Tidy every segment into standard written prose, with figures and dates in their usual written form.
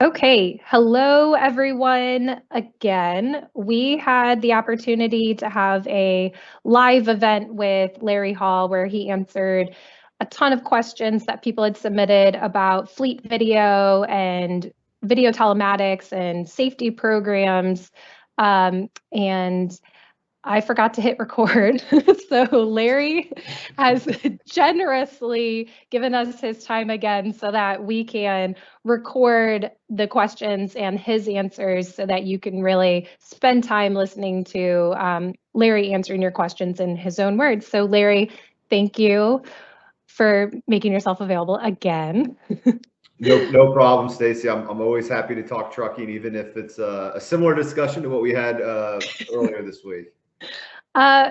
Okay, hello everyone again. We had the opportunity to have a live event with Larry Hall where he answered a ton of questions that people had submitted about fleet video and video telematics and safety programs. And I forgot to hit record. So Larry has generously given us his time again so that we can record the questions and his answers so that you can really spend time listening to Larry answering your questions in his own words. So Larry, thank you for making yourself available again. No problem, Stacy. I'm always happy to talk trucking, even if it's a similar discussion to what we had earlier this week.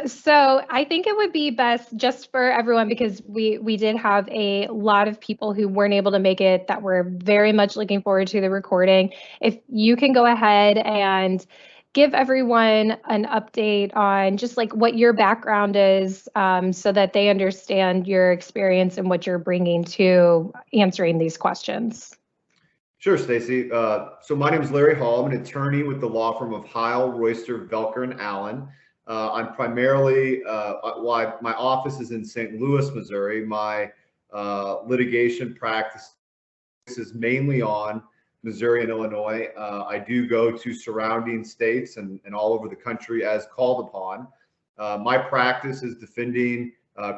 So I think it would be best just for everyone because we did have a lot of people who weren't able to make it that were very much looking forward to the recording. If you can go ahead and give everyone an update on just like what your background is, so that they understand your experience and what you're bringing to answering these questions. Sure, Stacy. So my name is Larry Hall. I'm an attorney with the law firm of Heil, Royster, Velker, and Allen. I'm primarily, my office is in St. Louis, Missouri. My litigation practice is mainly on Missouri and Illinois. I do go to surrounding states and all over the country as called upon. My practice is defending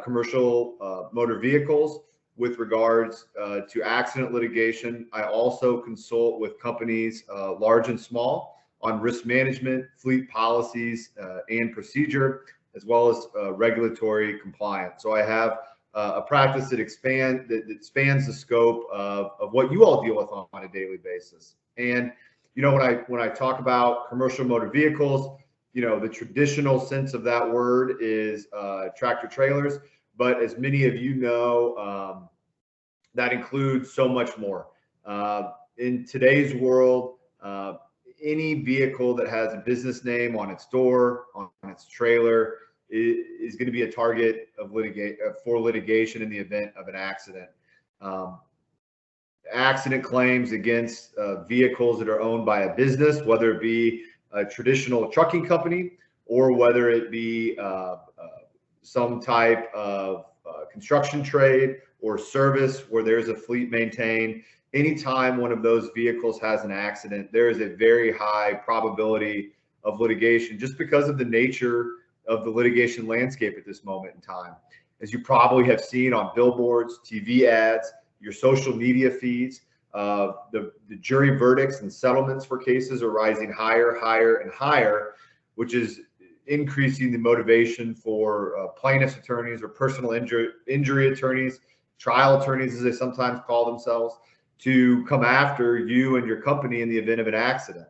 commercial motor vehicles with regards to accident litigation. I also consult with companies large and small on risk management, fleet policies, and procedure, as well as regulatory compliance. So I have a practice that spans the scope of what you all deal with on a daily basis. And when I talk about commercial motor vehicles, the traditional sense of that word is tractor trailers. But as many of you know, that includes so much more. In today's world, any vehicle that has a business name on its door, on its trailer, is going to be a target of litigation in the event of an accident. Accident claims against vehicles that are owned by a business, whether it be a traditional trucking company or whether it be some type of construction trade or service where there's a fleet maintained. Anytime one of those vehicles has an accident, there is a very high probability of litigation just because of the nature of the litigation landscape at this moment in time. As you probably have seen on billboards, TV ads, your social media feeds, the jury verdicts and settlements for cases are rising higher, higher, and higher, which is increasing the motivation for plaintiffs' attorneys or personal injury attorneys, trial attorneys, as they sometimes call themselves, to come after you and your company in the event of an accident.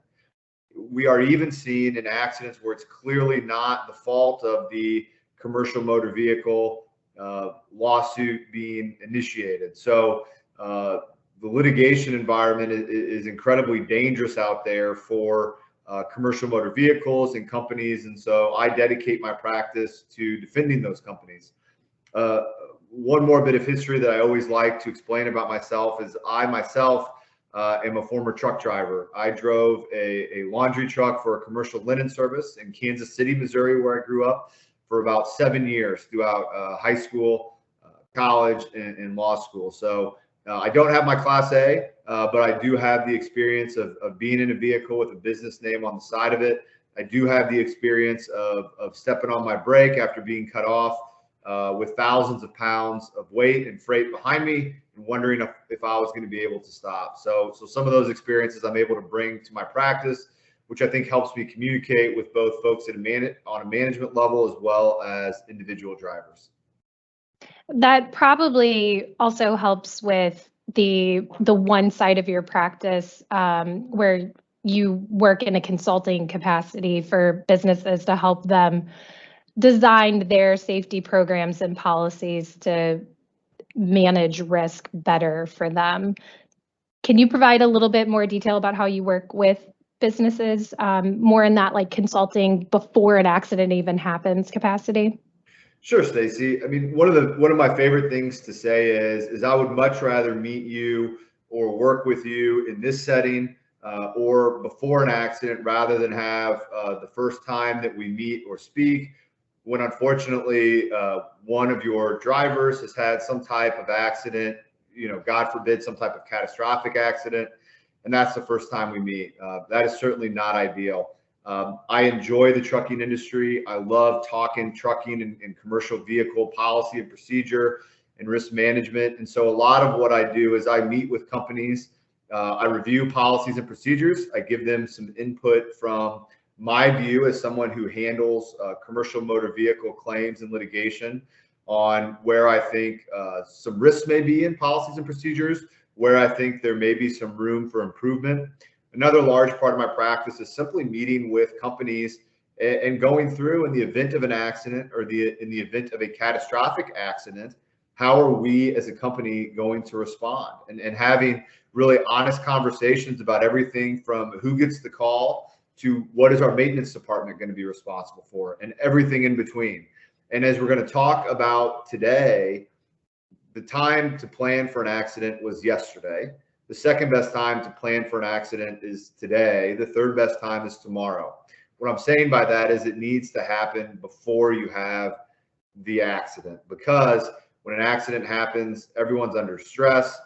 We are even seeing in accidents where it's clearly not the fault of the commercial motor vehicle lawsuit being initiated. So the litigation environment is incredibly dangerous out there for commercial motor vehicles and companies. And so I dedicate my practice to defending those companies. One more bit of history that I always like to explain about myself is I myself am a former truck driver. I drove a laundry truck for a commercial linen service in Kansas City, Missouri, where I grew up for about 7 years throughout high school, college, and law school. So I don't have my Class A, but I do have the experience of being in a vehicle with a business name on the side of it. I do have the experience of stepping on my brake after being cut off with thousands of pounds of weight and freight behind me and wondering if I was going to be able to stop. So some of those experiences I'm able to bring to my practice, which I think helps me communicate with both folks on a management level as well as individual drivers. That probably also helps with the one side of your practice where you work in a consulting capacity for businesses to help them design their safety programs and policies to manage risk better for them. Can you provide a little bit more detail about how you work with businesses, more in that like consulting before an accident even happens capacity? Sure, Stacy. I mean, one of my favorite things to say is I would much rather meet you or work with you in this setting or before an accident, rather than have the first time that we meet or speak when unfortunately one of your drivers has had some type of accident, God forbid, some type of catastrophic accident, and that's the first time we meet. That is certainly not ideal. I enjoy the trucking industry. I love talking trucking and commercial vehicle policy and procedure and risk management. And so a lot of what I do is I meet with companies. I review policies and procedures. I give them some input from my view as someone who handles commercial motor vehicle claims and litigation on where I think some risks may be in policies and procedures, where I think there may be some room for improvement. Another large part of my practice is simply meeting with companies and going through, in the event of an accident or in the event of a catastrophic accident, how are we as a company going to respond, and having really honest conversations about everything from who gets the call to what is our maintenance department going to be responsible for, and everything in between. And as we're going to talk about today, the time to plan for an accident was yesterday. The second best time to plan for an accident is today. The third best time is tomorrow. What I'm saying by that is it needs to happen before you have the accident, because when an accident happens, everyone's under stress.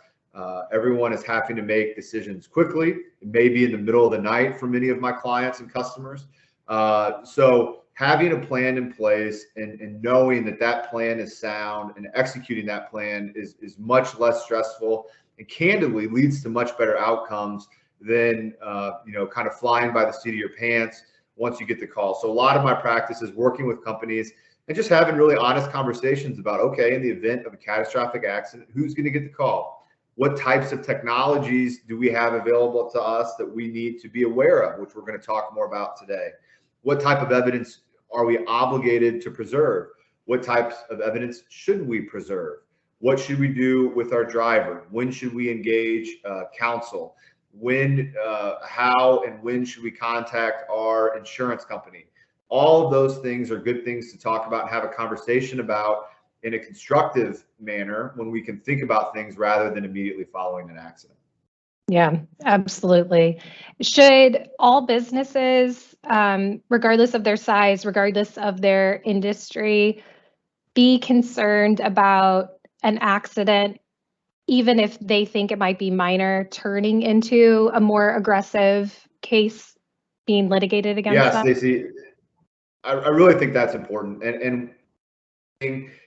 Everyone is having to make decisions quickly. It may be in the middle of the night for many of my clients and customers. So having a plan in place and knowing that that plan is sound and executing that plan is much less stressful, and candidly leads to much better outcomes than kind of flying by the seat of your pants once you get the call. So a lot of my practice is working with companies and just having really honest conversations about, okay, in the event of a catastrophic accident, who's going to get the call? What types of technologies do we have available to us that we need to be aware of, which we're going to talk more about today? What type of evidence are we obligated to preserve? What types of evidence should we preserve? What should we do with our driver? When should we engage counsel? When, how, and when should we contact our insurance company? All of those things are good things to talk about and have a conversation about in a constructive manner when we can think about things rather than immediately following an accident. Yeah, absolutely. Should all businesses, regardless of their size, regardless of their industry, be concerned about an accident, even if they think it might be minor, turning into a more aggressive case being litigated against them? Yeah, Stacey, I really think that's important. And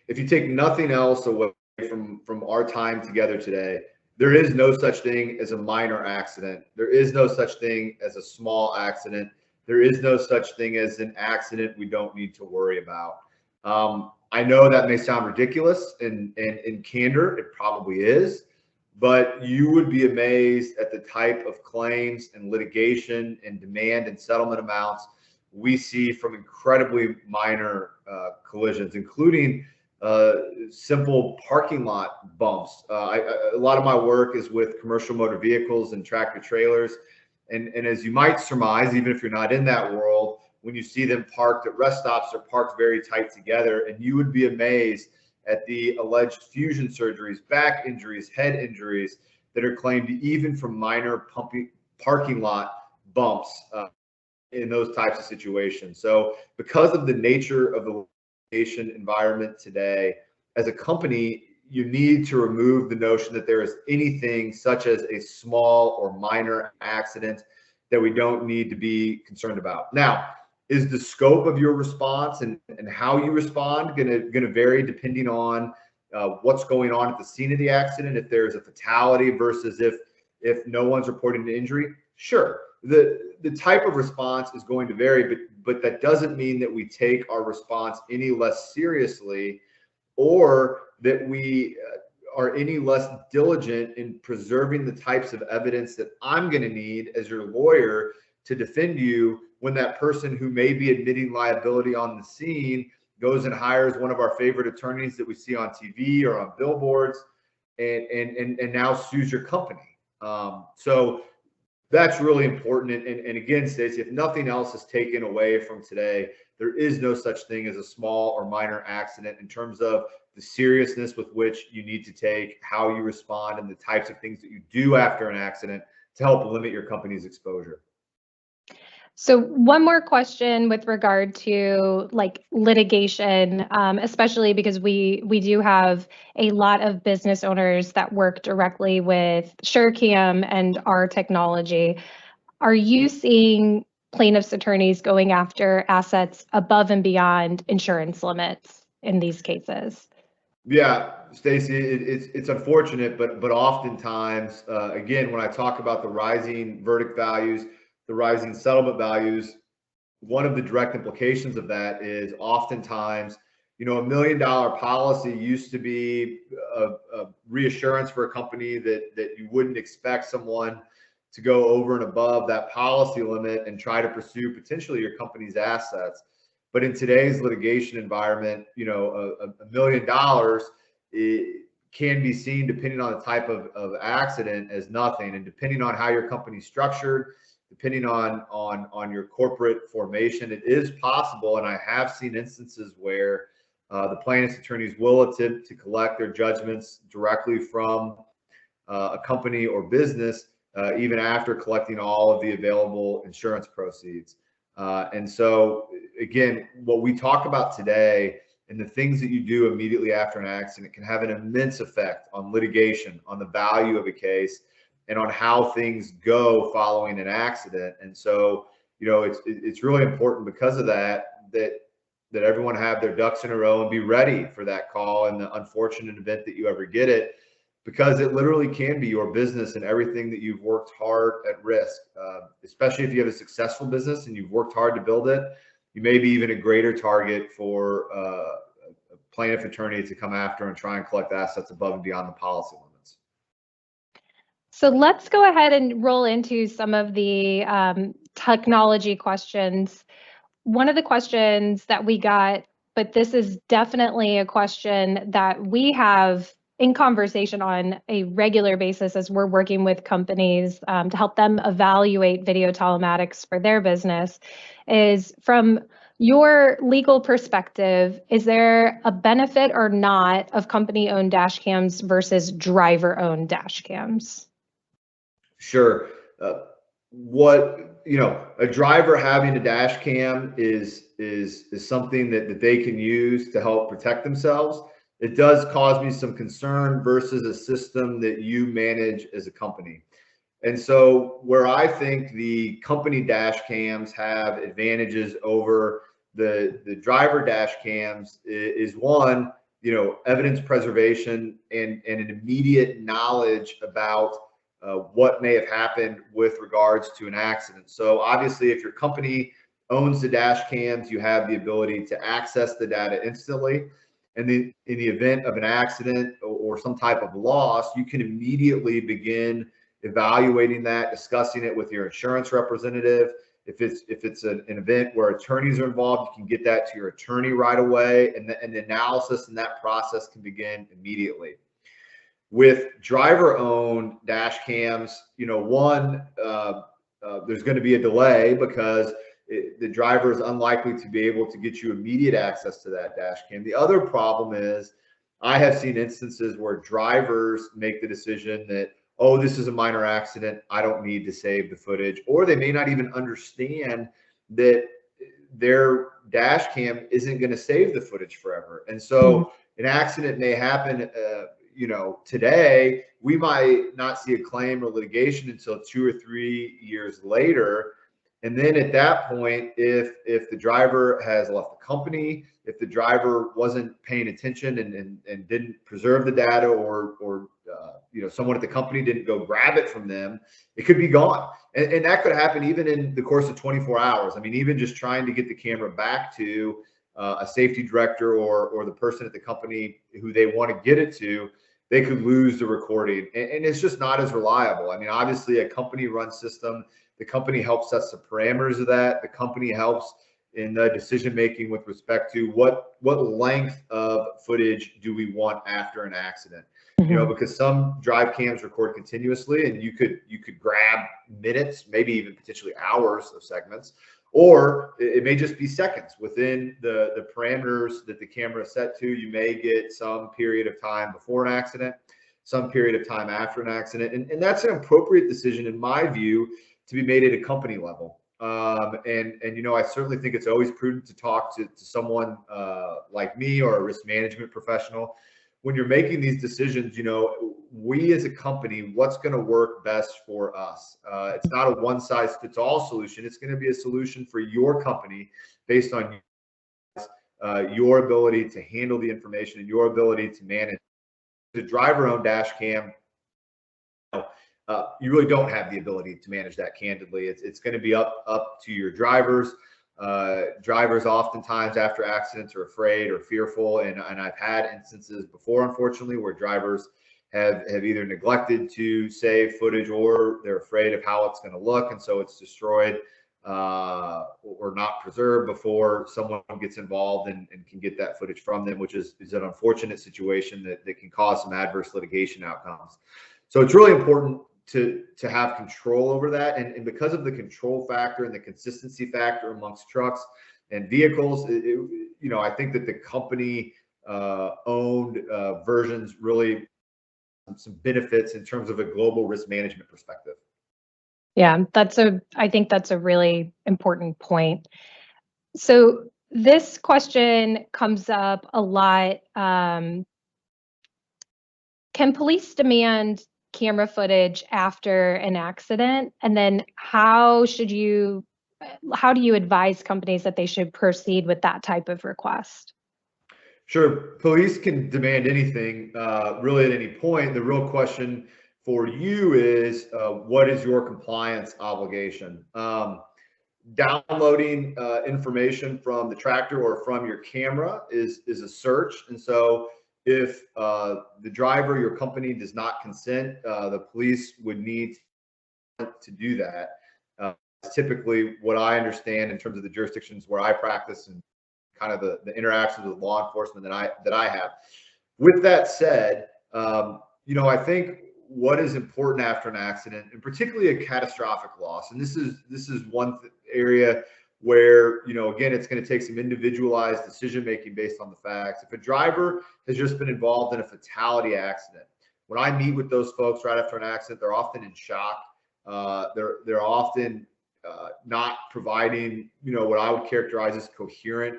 if you take nothing else away from our time together today, there is no such thing as a minor accident. There is no such thing as a small accident. There is no such thing as an accident we don't need to worry about. I know that may sound ridiculous, and in candor, it probably is, but you would be amazed at the type of claims and litigation and demand and settlement amounts we see from incredibly minor collisions, including simple parking lot bumps. A lot of my work is with commercial motor vehicles and tractor trailers. And as you might surmise, even if you're not in that world, when you see them parked at rest stops, they're parked very tight together. And you would be amazed at the alleged fusion surgeries, back injuries, head injuries that are claimed even from minor parking lot bumps in those types of situations. So because of the nature of the litigation environment today, as a company, you need to remove the notion that there is anything such as a small or minor accident that we don't need to be concerned about. Now, is the scope of your response and how you respond going to vary depending on what's going on at the scene of the accident? If there's a fatality versus if no one's reporting an injury, sure. The type of response is going to vary, but that doesn't mean that we take our response any less seriously, or that we are any less diligent in preserving the types of evidence that I'm going to need as your lawyer to defend you when that person who may be admitting liability on the scene goes and hires one of our favorite attorneys that we see on TV or on billboards and now sues your company. So that's really important. And again, Stacey, if nothing else is taken away from today, there is no such thing as a small or minor accident in terms of the seriousness with which you need to take, how you respond, and the types of things that you do after an accident to help limit your company's exposure. So one more question with regard to like litigation, especially because we do have a lot of business owners that work directly with SureCam and our technology. Are you seeing plaintiffs' attorneys going after assets above and beyond insurance limits in these cases? Yeah, Stacy, it's unfortunate, but oftentimes, again, when I talk about the rising verdict values, the rising settlement values, one of the direct implications of that is oftentimes, $1 million policy used to be a reassurance for a company that you wouldn't expect someone to go over and above that policy limit and try to pursue potentially your company's assets. But in today's litigation environment, $1 million it can be seen, depending on the type of accident, as nothing. And depending on how your company's structured, depending on your corporate formation, it is possible. And I have seen instances where the plaintiff's attorneys will attempt to collect their judgments directly from a company or business, even after collecting all of the available insurance proceeds. And so, again, what we talk about today and the things that you do immediately after an accident can have an immense effect on litigation, on the value of a case, and on how things go following an accident. And so, it's really important because of that everyone have their ducks in a row and be ready for that call in the unfortunate event that you ever get it, because it literally can be your business and everything that you've worked hard at risk, especially if you have a successful business and you've worked hard to build it. You may be even a greater target for a plaintiff attorney to come after and try and collect assets above and beyond the policy limits. So let's go ahead and roll into some of the technology questions. One of the questions that we got, but this is definitely a question that we have in conversation on a regular basis as we're working with companies to help them evaluate video telematics for their business, is from your legal perspective, is there a benefit or not of company-owned dash cams versus driver-owned dash cams? Sure. A driver having a dash cam is something that they can use to help protect themselves. It does cause me some concern versus a system that you manage as a company. And so where I think the company dash cams have advantages over the driver dash cams is one, evidence preservation and an immediate knowledge about what may have happened with regards to an accident. So obviously, if your company owns the dash cams, you have the ability to access the data instantly. And in the event of an accident or some type of loss, you can immediately begin evaluating that, discussing it with your insurance representative. If it's an event where attorneys are involved, you can get that to your attorney right away, and the analysis and that process can begin immediately. With driver-owned dash cams, there's going to be a delay because the driver is unlikely to be able to get you immediate access to that dash cam. The other problem is I have seen instances where drivers make the decision that, oh, this is a minor accident, I don't need to save the footage, or they may not even understand that their dash cam isn't going to save the footage forever. And so an accident may happen today, we might not see a claim or litigation until 2 or 3 years later. And then at that point, if the driver has left the company, if the driver wasn't paying attention and didn't preserve the data, or someone at the company didn't go grab it from them, it could be gone. And that could happen even in the course of 24 hours. I mean, even just trying to get the camera back to a safety director or the person at the company who they want to get it to, they could lose the recording. And it's just not as reliable. I mean, obviously a company run system, the company helps set the parameters of that. The company helps in the decision-making with respect to what length of footage do we want after an accident. Because some drive cams record continuously and you could grab minutes, maybe even potentially hours of segments, or it may just be seconds within the parameters that the camera is set to. You may get some period of time before an accident, some period of time after an accident. And that's an appropriate decision, in my view, to be made at a company level. And I certainly think it's always prudent to talk to someone like me or a risk management professional. When you're making these decisions, we as a company, what's going to work best for us? It's not a one-size-fits-all solution. It's going to be a solution for your company based on your ability to handle the information and your ability to manage. The driver-owned dash cam, you really don't have the ability to manage that candidly. It's going to be up to your drivers. Drivers oftentimes after accidents are afraid or fearful, and I've had instances before, unfortunately, where drivers have either neglected to save footage or they're afraid of how it's going to look, and so it's destroyed or not preserved before someone gets involved and can get that footage from them, which is an unfortunate situation that can cause some adverse litigation outcomes. So it's really important to have control over that. And because of the control factor and the consistency factor amongst trucks and vehicles, I think that the company owned versions really some benefits in terms of a global risk management perspective. Yeah, I think that's a really important point. So this question comes up a lot. Can police demand camera footage after an accident? And then how do you advise companies that they should proceed with that type of request? Sure. Police can demand anything really at any point. The real question for you is what is your compliance obligation? Downloading information from the tractor or from your camera is a search. And so if the driver, your company, does not consent, the police would need to do that. Typically, what I understand in terms of the jurisdictions where I practice and kind of the interactions with law enforcement that I have. With that said, I think what is important after an accident, and particularly a catastrophic loss, and this is one area where, again, it's going to take some individualized decision making based on the facts. If a driver has just been involved in a fatality accident, when I meet with those folks right after an accident, they're often in shock. They're often not providing, what I would characterize as coherent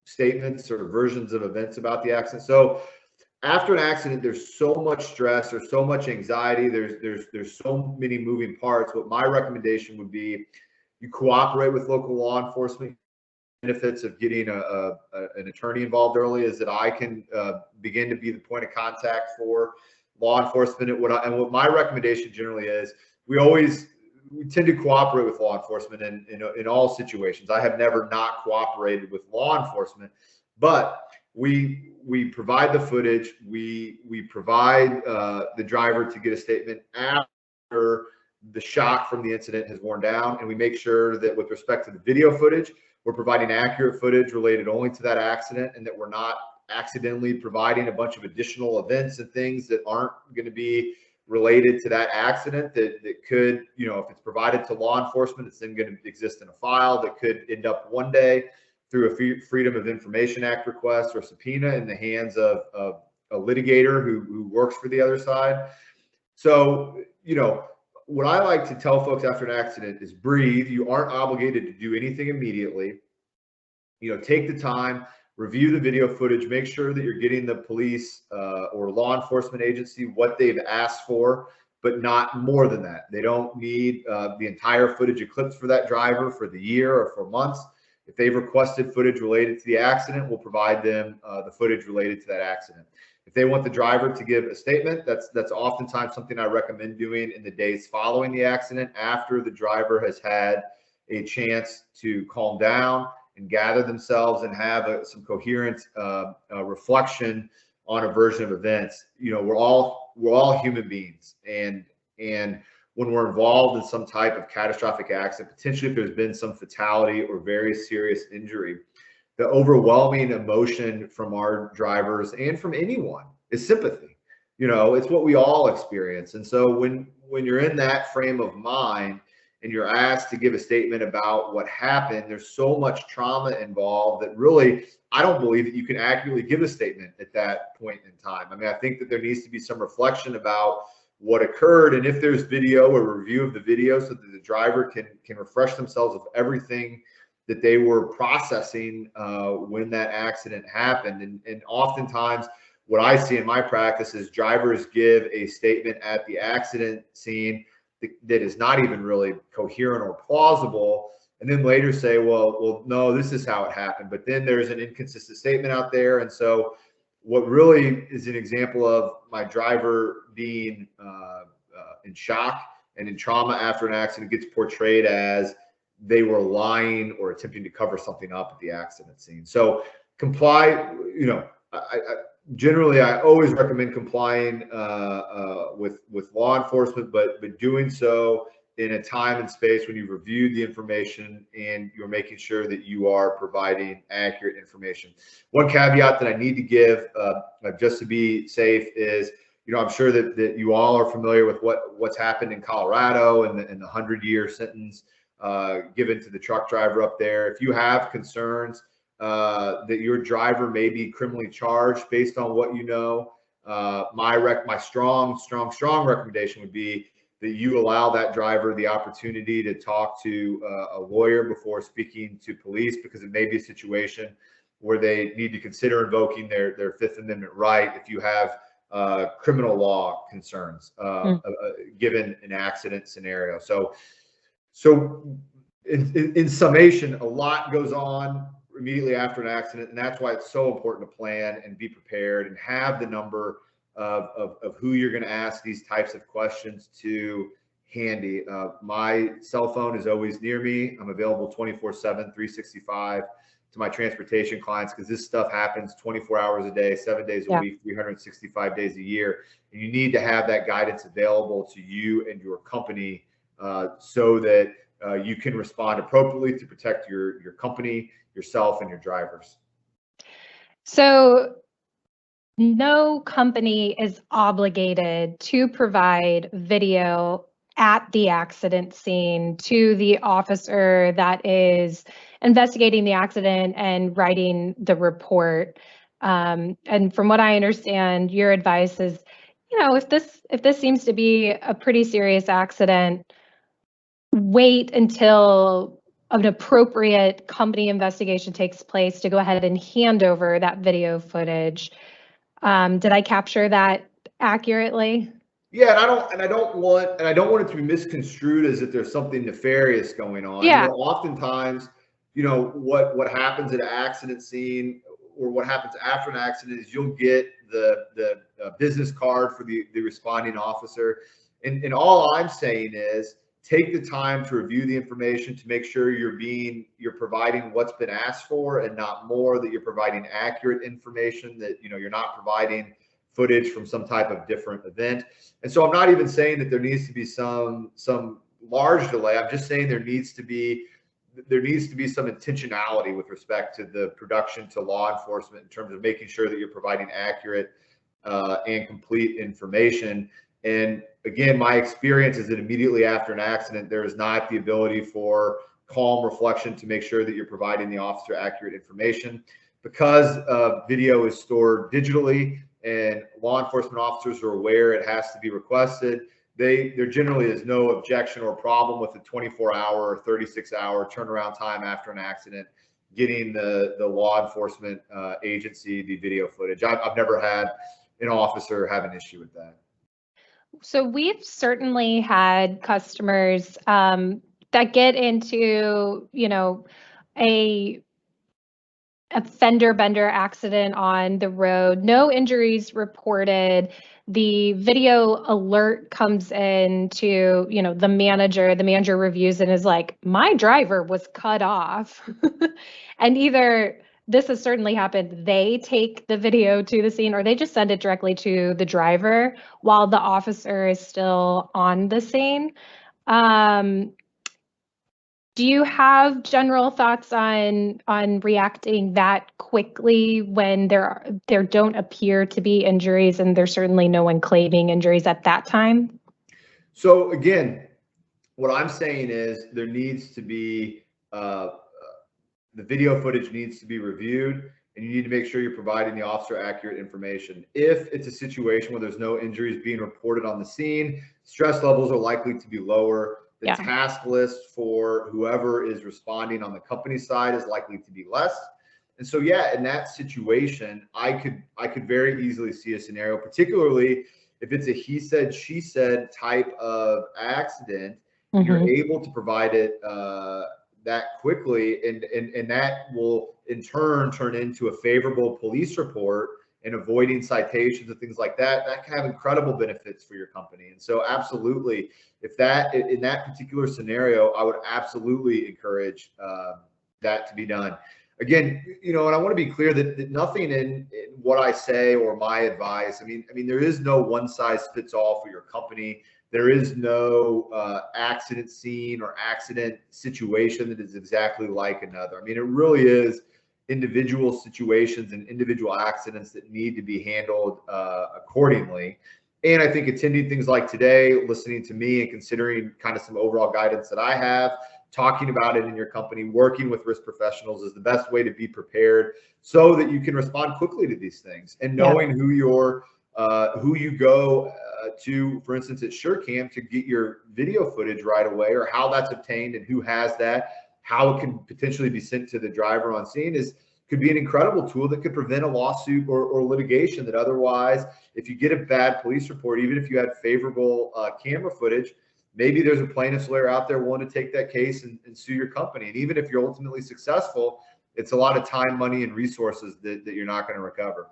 statements or versions of events about the accident. So after an accident, there's so much stress, there's so much anxiety, there's so many moving parts. What my recommendation would be, you cooperate with local law enforcement. Benefits of getting an attorney involved early is that I can begin to be the point of contact for law enforcement. And what my recommendation generally is, we tend to cooperate with law enforcement in all situations. I have never not cooperated with law enforcement, but we provide the footage. We provide the driver to get a statement after the shock from the incident has worn down, and we make sure that with respect to the video footage, we're providing accurate footage related only to that accident, and that we're not accidentally providing a bunch of additional events and things that aren't going to be related to that accident that could, if it's provided to law enforcement, it's then going to exist in a file that could end up one day through a Freedom of Information Act request or subpoena in the hands of a litigator who works for the other side. So, what I like to tell folks after an accident is breathe. You aren't obligated to do anything immediately. Take the time, review the video footage, make sure that you're getting the police or law enforcement agency what they've asked for, but not more than that. They don't need the entire footage eclipsed for that driver for the year or for months. If they've requested footage related to the accident, we'll provide them the footage related to that accident. If they want the driver to give a statement, that's oftentimes something I recommend doing in the days following the accident, after the driver has had a chance to calm down and gather themselves and have some coherent reflection on a version of events. We're all human beings, and when we're involved in some type of catastrophic accident, potentially if there's been some fatality or very serious injury, the overwhelming emotion from our drivers and from anyone is sympathy. It's what we all experience. And so when you're in that frame of mind and you're asked to give a statement about what happened, there's so much trauma involved that really, I don't believe that you can accurately give a statement at that point in time. I mean, I think that there needs to be some reflection about what occurred, and if there's video or review of the video so that the driver can refresh themselves of everything that they were processing when that accident happened. And oftentimes what I see in my practice is drivers give a statement at the accident scene that is not even really coherent or plausible, and then later say, well, no, this is how it happened. But then there's an inconsistent statement out there. And so what really is an example of my driver being in shock and in trauma after an accident gets portrayed as they were lying or attempting to cover something up at the accident scene. So comply, generally, I always recommend complying with law enforcement, but doing so in a time and space when you've reviewed the information and you're making sure that you are providing accurate information. One caveat that I need to give, just to be safe, is I'm sure that you all are familiar with what's happened in Colorado and the 100-year sentence given to the truck driver up there. If you have concerns that your driver may be criminally charged based on what you know, my strong recommendation would be that you allow that driver the opportunity to talk to a lawyer before speaking to police, because it may be a situation where they need to consider invoking their Fifth Amendment right if you have criminal law concerns given an accident scenario. So in summation, a lot goes on immediately after an accident, and that's why it's so important to plan and be prepared and have the number of who you're going to ask these types of questions to handy. My cell phone is always near me. I'm available 24/7, 365 to my transportation clients, because this stuff happens 24 hours a day, 7 days a week, 365 days a year. And you need to have that guidance available to you and your company so that you can respond appropriately to protect your company, yourself, and your drivers. So no company is obligated to provide video at the accident scene to the officer that is investigating the accident and writing the report. And from what I understand, your advice is, if this seems to be a pretty serious accident, wait until an appropriate company investigation takes place to go ahead and hand over that video footage. Did I capture that accurately? Yeah, and I don't want it to be misconstrued as if there's something nefarious going on. Yeah. Oftentimes, what happens at an accident scene or what happens after an accident is you'll get the business card for the responding officer, and all I'm saying is take the time to review the information to make sure you're providing what's been asked for and not more, that you're providing accurate information, that you're not providing footage from some type of different event. And so I'm not even saying that there needs to be some large delay. I'm just saying there needs to be some intentionality with respect to the production to law enforcement in terms of making sure that you're providing accurate and complete information. And again, my experience is that immediately after an accident, there is not the ability for calm reflection to make sure that you're providing the officer accurate information. Because video is stored digitally and law enforcement officers are aware it has to be requested, there generally is no objection or problem with the 24-hour or 36-hour turnaround time after an accident getting the law enforcement agency the video footage. I've never had an officer have an issue with that. So we've certainly had customers that get into, a fender bender accident on the road, no injuries reported. The video alert comes in to, the manager reviews and is like, my driver was cut off. And either this has certainly happened, they take the video to the scene or they just send it directly to the driver while the officer is still on the scene. Do you have general thoughts on reacting that quickly when there don't appear to be injuries and there's certainly no one claiming injuries at that time? So again, what I'm saying is there needs to be the video footage needs to be reviewed, and you need to make sure you're providing the officer accurate information. If it's a situation where there's no injuries being reported on the scene, stress levels are likely to be lower. The task list for whoever is responding on the company side is likely to be less. And so, yeah, in that situation, I could very easily see a scenario, particularly if it's a he said, she said type of accident, you're able to provide it that quickly, and that will in turn into a favorable police report and avoiding citations and things like that. That can have incredible benefits for your company. And so absolutely, if that in that particular scenario, I would absolutely encourage that to be done. Again, and I want to be clear that nothing in what I say or my advice, I mean, there is no one size fits all for your company. There is no accident scene or accident situation that is exactly like another. I mean, it really is individual situations and individual accidents that need to be handled accordingly. And I think attending things like today, listening to me and considering kind of some overall guidance that I have, talking about it in your company, working with risk professionals is the best way to be prepared so that you can respond quickly to these things. And knowing who you go to, for instance, at SureCam to get your video footage right away, or how that's obtained and who has that, how it can potentially be sent to the driver on scene could be an incredible tool that could prevent a lawsuit or litigation that otherwise, if you get a bad police report, even if you had favorable camera footage, maybe there's a plaintiff's lawyer out there willing to take that case and sue your company. And even if you're ultimately successful, it's a lot of time, money, and resources that you're not going to recover.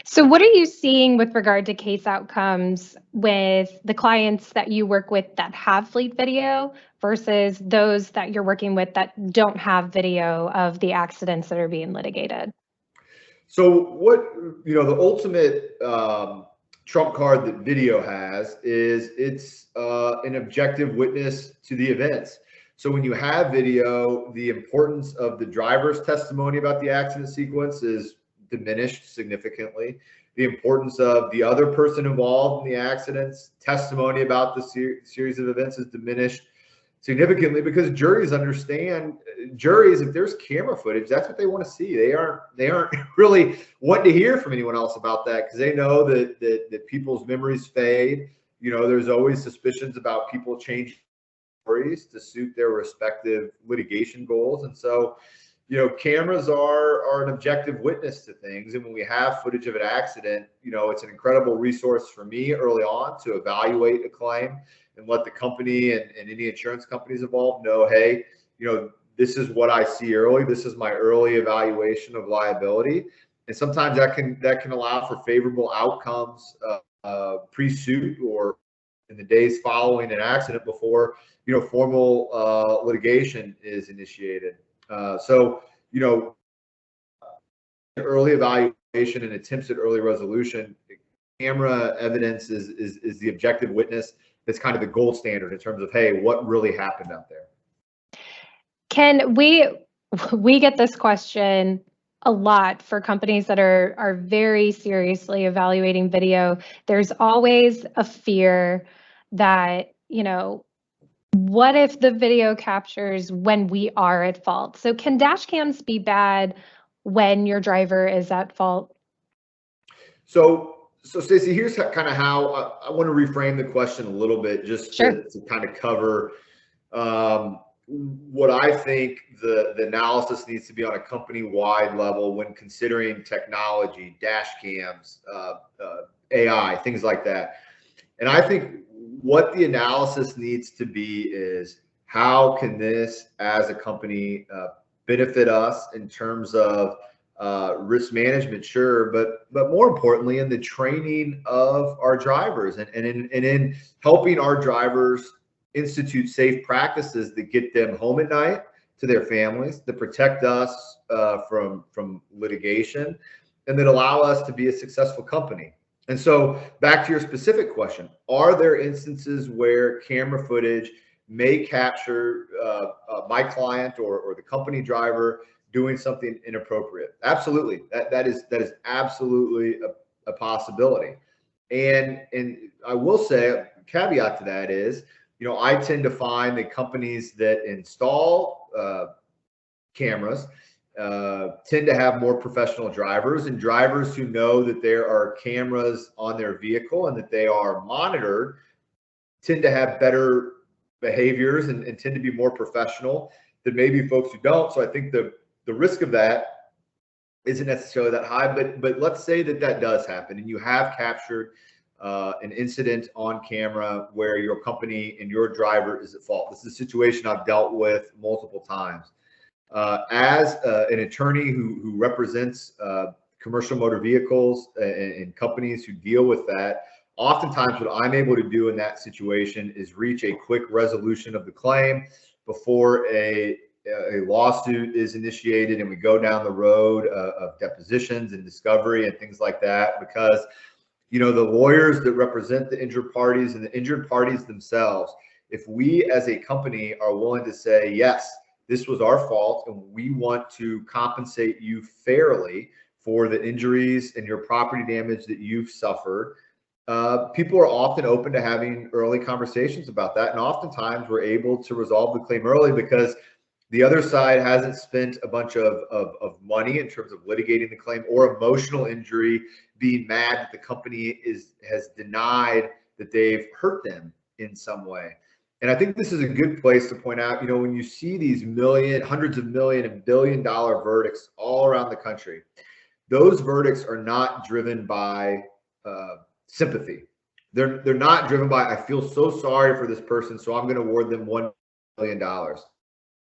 So what are you seeing with regard to case outcomes with the clients that you work with that have fleet video versus those that you're working with that don't have video of the accidents that are being litigated? So the ultimate trump card that video has is it's an objective witness to the events. So when you have video, the importance of the driver's testimony about the accident sequence is diminished significantly. The importance of the other person involved in the accident's testimony about the series of events is diminished significantly, because juries understand, if there's camera footage, that's what they want to see. They aren't really wanting to hear from anyone else about that, because they know that people's memories fade. There's always suspicions about people changing stories to suit their respective litigation goals. And so, cameras are an objective witness to things. And when we have footage of an accident, it's an incredible resource for me early on to evaluate a claim and let the company and any insurance companies involved know, hey, this is what I see early. This is my early evaluation of liability. And sometimes that can allow for favorable outcomes pre-suit or in the days following an accident before, formal litigation is initiated. So, early evaluation and attempts at early resolution, camera evidence is the objective witness. That's kind of the gold standard in terms of, hey, what really happened out there? Can we get this question a lot for companies that are very seriously evaluating video. There's always a fear that, what if the video captures when we are at fault? So can dash cams be bad when your driver is at fault? So Stacey, here's kind of how I want to reframe the question a little bit, just to kind of cover what I think the analysis needs to be on a company-wide level when considering technology, dash cams, AI, things like that. And I think what the analysis needs to be is, how can this as a company benefit us in terms of risk management, sure, but more importantly, in the training of our drivers and in helping our drivers institute safe practices that get them home at night to their families, that protect us from litigation, and that allow us to be a successful company. And so back to your specific question, are there instances where camera footage may capture my client or the company driver doing something inappropriate? Absolutely. That is absolutely a possibility. And I will say, a caveat to that is, I tend to find that companies that install cameras tend to have more professional drivers, and drivers who know that there are cameras on their vehicle and that they are monitored tend to have better behaviors and tend to be more professional than maybe folks who don't. So I think the risk of that isn't necessarily that high, but let's say that does happen and you have captured an incident on camera where your company and your driver is at fault. This is a situation I've dealt with multiple times. As an attorney who represents commercial motor vehicles and companies who deal with that, oftentimes what I'm able to do in that situation is reach a quick resolution of the claim before a lawsuit is initiated and we go down the road of depositions and discovery and things like that, because the lawyers that represent the injured parties and the injured parties themselves, if we as a company are willing to say, yes, this was our fault and we want to compensate you fairly for the injuries and your property damage that you've suffered, people are often open to having early conversations about that. And oftentimes we're able to resolve the claim early because the other side hasn't spent a bunch of money in terms of litigating the claim or emotional injury, being mad that the company has denied that they've hurt them in some way. And I think this is a good place to point out, when you see these hundreds of million and billion-dollar verdicts all around the country, those verdicts are not driven by sympathy. They're not driven by, I feel so sorry for this person, so I'm going to award them $1 million.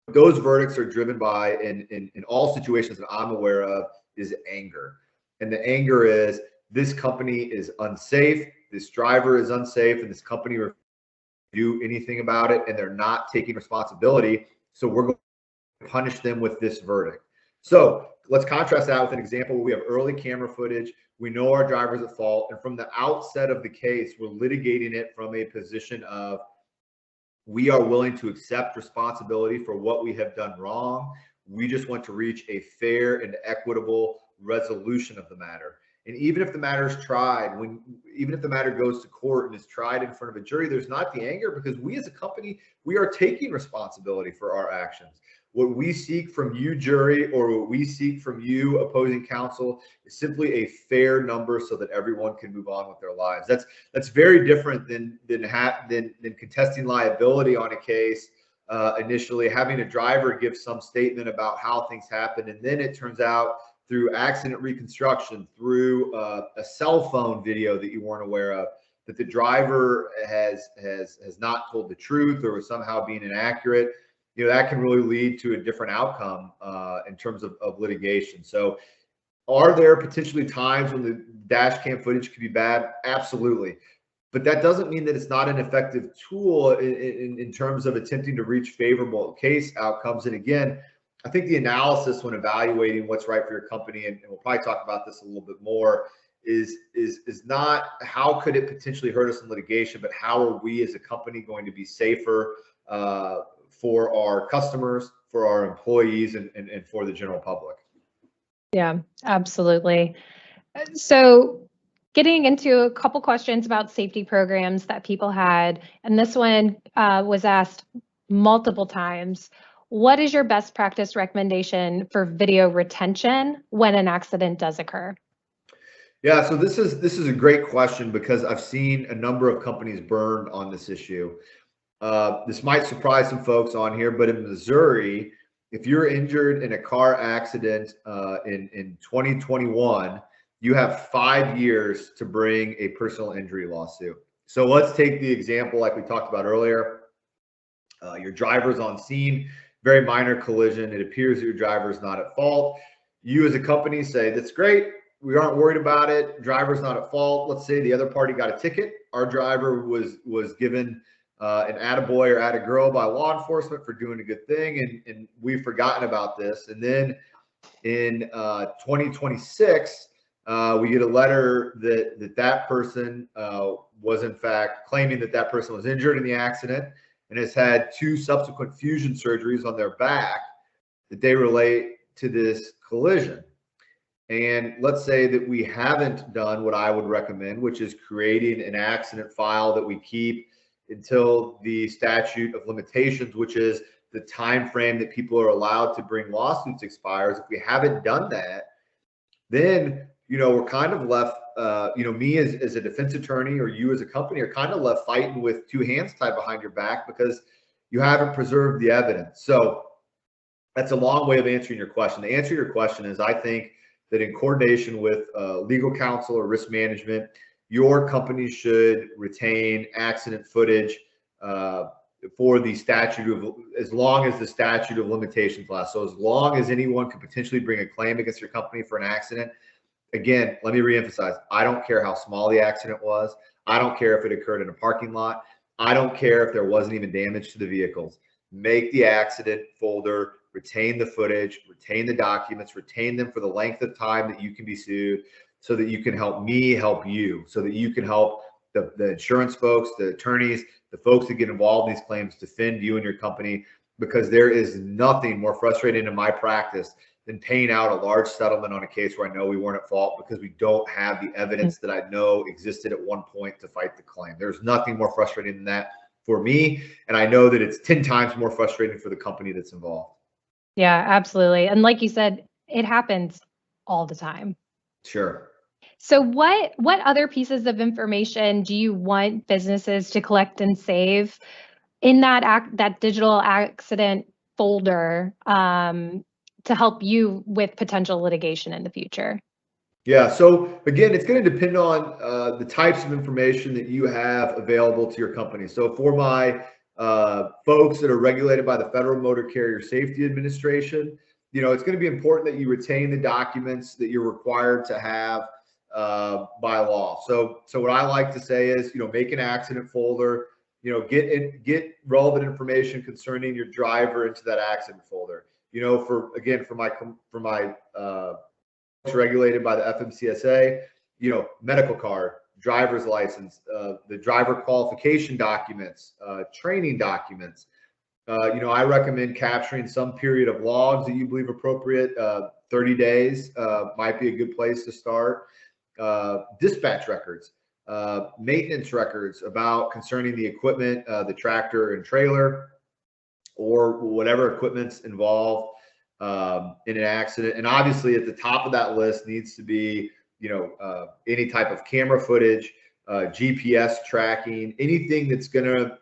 Those verdicts are driven by, in all situations that I'm aware of, is anger. And the anger is, this company is unsafe, this driver is unsafe, and this company refuses to do anything about it, and they're not taking responsibility. So we're going to punish them with this verdict. So let's contrast that with an example where we have early camera footage. We know our driver's at fault. And from the outset of the case, we're litigating it from a position of, we are willing to accept responsibility for what we have done wrong. We just want to reach a fair and equitable resolution of the matter. And even if the matter is tried, even if the matter goes to court and is tried in front of a jury, there's not the anger, because we as a company, we are taking responsibility for our actions. What we seek from you, jury, or what we seek from you, opposing counsel, is simply a fair number so that everyone can move on with their lives. That's very different than contesting liability on a case. Initially, having a driver give some statement about how things happened, and then it turns out through accident reconstruction, through a cell phone video that you weren't aware of, that the driver has not told the truth or was somehow being inaccurate. That can really lead to a different outcome in terms of litigation. So are there potentially times when the dash cam footage could be bad? Absolutely. But that doesn't mean that it's not an effective tool in terms of attempting to reach favorable case outcomes. And again, I think the analysis when evaluating what's right for your company, and we'll probably talk about this a little bit more, is not how could it potentially hurt us in litigation, but how are we as a company going to be safer for our customers, for our employees, and for the general public. Yeah, absolutely. So getting into a couple questions about safety programs that people had, and this one was asked multiple times. What is your best practice recommendation for video retention when an accident does occur? Yeah, so this is a great question, because I've seen a number of companies burned on this issue. This might surprise some folks on here, but in Missouri, if you're injured in a car accident in 2021, you have 5 years to bring a personal injury lawsuit. So let's take the example like we talked about earlier. Your driver's on scene, very minor collision. It appears that your driver is not at fault. You as a company say, that's great, we aren't worried about it, driver's not at fault. Let's say the other party got a ticket. Our driver was given an attaboy or attagirl by law enforcement for doing a good thing, and we've forgotten about this. And then in 2026, we get a letter that person was in fact claiming that person was injured in the accident and has had 2 subsequent fusion surgeries on their back that they relate to this collision. And let's say that we haven't done what I would recommend, which is creating an accident file that we keep until the statute of limitations, which is the time frame that people are allowed to bring lawsuits, expires. If we haven't done that, then we're kind of left, me as a defense attorney, or you as a company, are kind of left fighting with two hands tied behind your back because you haven't preserved the evidence. So that's a long way of answering your question. To answer your question is, I think that in coordination with legal counsel or risk management, your company should retain accident footage for the statute of, as long as the statute of limitations lasts. So as long as anyone could potentially bring a claim against your company for an accident. Again, let me reemphasize, I don't care how small the accident was. I don't care if it occurred in a parking lot. I don't care if there wasn't even damage to the vehicles. Make the accident folder, retain the footage, retain the documents, retain them for the length of time that you can be sued, so that you can help me help you, so that you can help the insurance folks, the attorneys, the folks that get involved in these claims defend you and your company, because there is nothing more frustrating in my practice than paying out a large settlement on a case where I know we weren't at fault because we don't have the evidence that I know existed at one point to fight the claim. There's nothing more frustrating than that for me. And I know that it's 10 times more frustrating for the company that's involved. Yeah, absolutely. And like you said, it happens all the time. Sure. So what other pieces of information do you want businesses to collect and save in that digital accident folder to help you with potential litigation in the future? Yeah. So again, it's going to depend on the types of information that you have available to your company. So for my folks that are regulated by the Federal Motor Carrier Safety Administration, it's going to be important that you retain the documents that you're required to have by law. So what I like to say is, make an accident folder, get relevant information concerning your driver into that accident folder. For my regulated by the FMCSA, medical card, driver's license, the driver qualification documents, training documents. I recommend capturing some period of logs that you believe appropriate. 30 days might be a good place to start. Dispatch records, maintenance records about concerning the equipment, the tractor and trailer, or whatever equipment's involved in an accident. And obviously at the top of that list needs to be, any type of camera footage, GPS tracking, anything that's gonna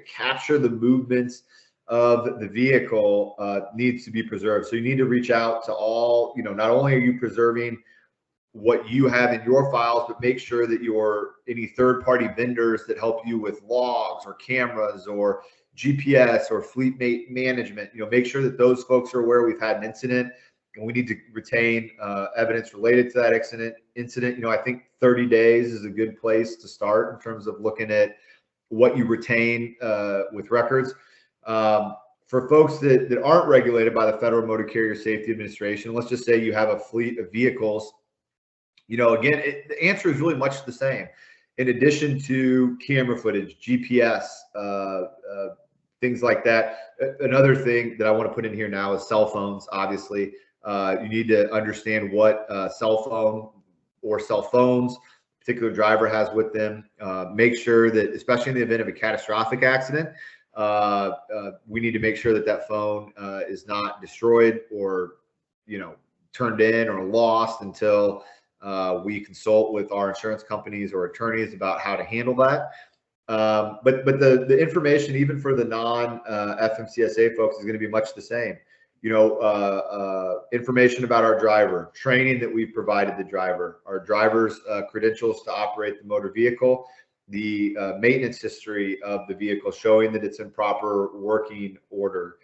capture the movements of the vehicle needs to be preserved. So you need to reach out to all, not only are you preserving what you have in your files, but make sure that any third-party vendors that help you with logs or cameras or GPS or fleet management, make sure that those folks are aware we've had an incident and we need to retain evidence related to that incident. I think 30 days is a good place to start in terms of looking at what you retain with records. For folks that aren't regulated by the Federal Motor Carrier Safety Administration, let's just say you have a fleet of vehicles. Again, the answer is really much the same. In addition to camera footage, GPS, things like that. Another thing that I want to put in here now is cell phones. Obviously, you need to understand what cell phone or cell phones a particular driver has with them. Make sure that, especially in the event of a catastrophic accident, we need to make sure that phone is not destroyed or, turned in or lost until we consult with our insurance companies or attorneys about how to handle that. But the information, even for the non FMCSA folks, is going to be much the same. Information about our driver, training that we've provided the driver, our driver's credentials to operate the motor vehicle, the maintenance history of the vehicle showing that it's in proper working order.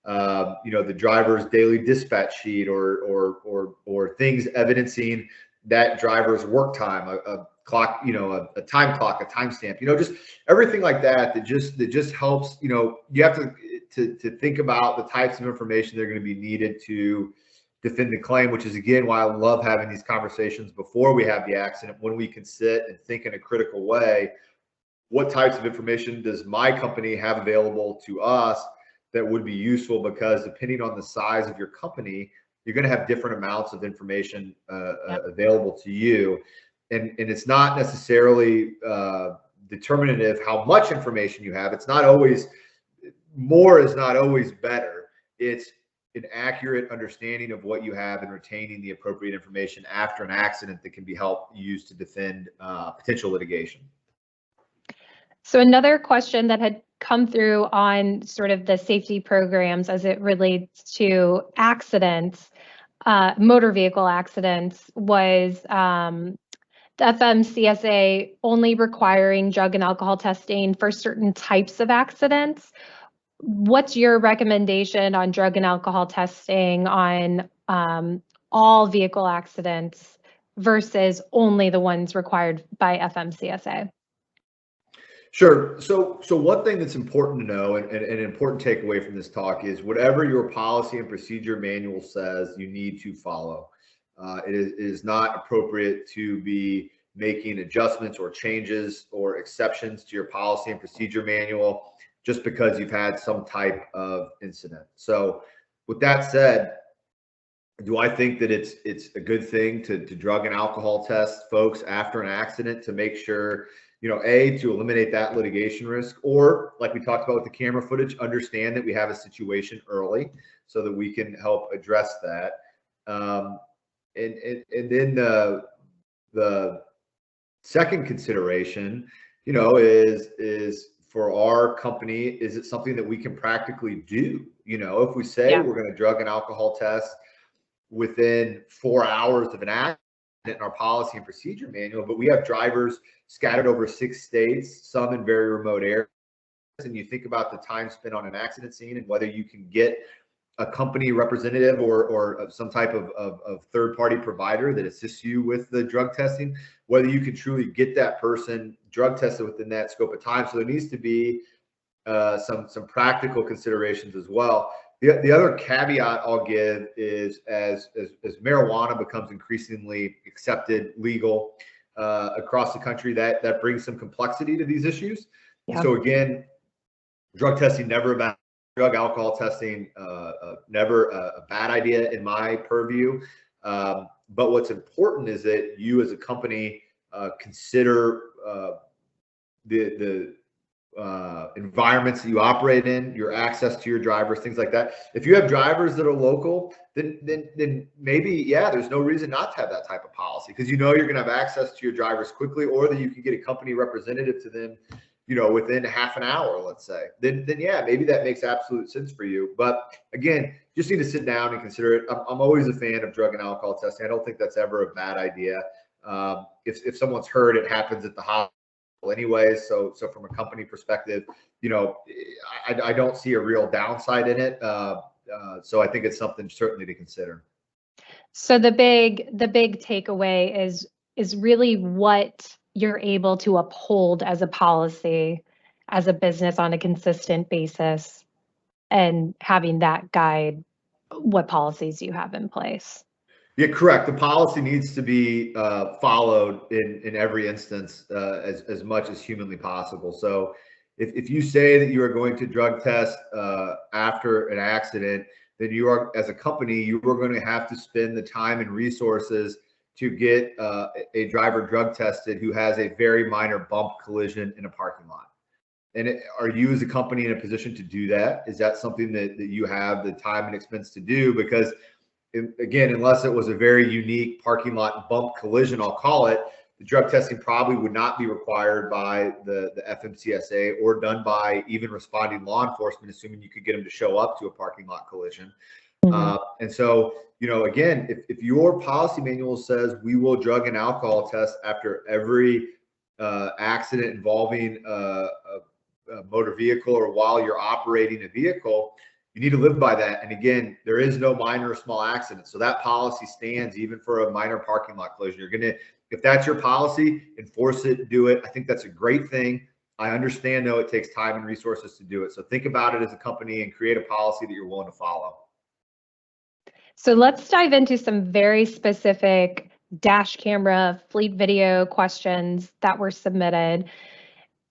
The driver's daily dispatch sheet or things evidencing that driver's work time, a clock, a time clock, a timestamp, just everything like that just helps. You have to think about the types of information that are going to be needed to defend the claim, which is again why I love having these conversations before we have the accident, when we can sit and think in a critical way. What types of information does my company have available to us that would be useful? Because depending on the size of your company, you're going to have different amounts of information available to you. And it's not necessarily determinative how much information you have. It's not always, more is not always better. It's an accurate understanding of what you have and retaining the appropriate information after an accident that can be used to defend potential litigation. So another question that had come through on sort of the safety programs as it relates to accidents, motor vehicle accidents, was the FMCSA only requiring drug and alcohol testing for certain types of accidents. What's your recommendation on drug and alcohol testing on all vehicle accidents versus only the ones required by FMCSA? Sure. So one thing that's important to know, and an important takeaway from this talk, is whatever your policy and procedure manual says, you need to follow. It is not appropriate to be making adjustments or changes or exceptions to your policy and procedure manual just because you've had some type of incident. So with that said, do I think that it's a good thing to drug and alcohol test folks after an accident to make sure, to eliminate that litigation risk, or like we talked about with the camera footage, understand that we have a situation early so that we can help address that. And then the second consideration, is for our company, is it something that we can practically do? If we say we're going to drug and alcohol test within 4 hours of an accident in our policy and procedure manual, but we have drivers scattered over 6 states, some in very remote areas, and you think about the time spent on an accident scene and whether you can get a company representative or some type of third-party provider that assists you with the drug testing, whether you can truly get that person drug tested within that scope of time. So there needs to be some practical considerations as well. The other caveat I'll give is as marijuana becomes increasingly accepted, legal across the country, that brings some complexity to these issues. Yeah. So again, drug testing never a bad, drug alcohol testing never a bad idea in my purview. But what's important is that you as a company consider the environments that you operate in, your access to your drivers, things like that. If you have drivers that are local, then maybe, there's no reason not to have that type of policy, because you're going to have access to your drivers quickly, or that you can get a company representative to them, within half an hour, let's say. Then maybe that makes absolute sense for you. But again, just need to sit down and consider it. I'm always a fan of drug and alcohol testing. I don't think that's ever a bad idea. If someone's hurt, it happens at the hospital anyways. So from a company perspective, I don't see a real downside in it. So I think it's something certainly to consider. So the big takeaway is really what you're able to uphold as a policy, as a business on a consistent basis, and having that guide what policies you have in place. Yeah, correct. The policy needs to be followed in every instance as much as humanly possible. So if you say that you are going to drug test after an accident, then you are, as a company, you are going to have to spend the time and resources to get a driver drug tested who has a very minor bump collision in a parking lot. And are you as a company in a position to do that? Is that something that you have the time and expense to do? Because again, unless it was a very unique parking lot bump collision, I'll call it, the drug testing probably would not be required by the FMCSA or done by even responding law enforcement, assuming you could get them to show up to a parking lot collision. Mm-hmm. And so, again, if your policy manual says we will drug and alcohol test after every accident involving a motor vehicle or while you're operating a vehicle, you need to live by that. And again, there is no minor or small accident. So that policy stands even for a minor parking lot collision. You're going to, if that's your policy, enforce it, do it. I think that's a great thing. I understand, though, it takes time and resources to do it. So think about it as a company and create a policy that you're willing to follow. So let's dive into some very specific dash camera, fleet video questions that were submitted.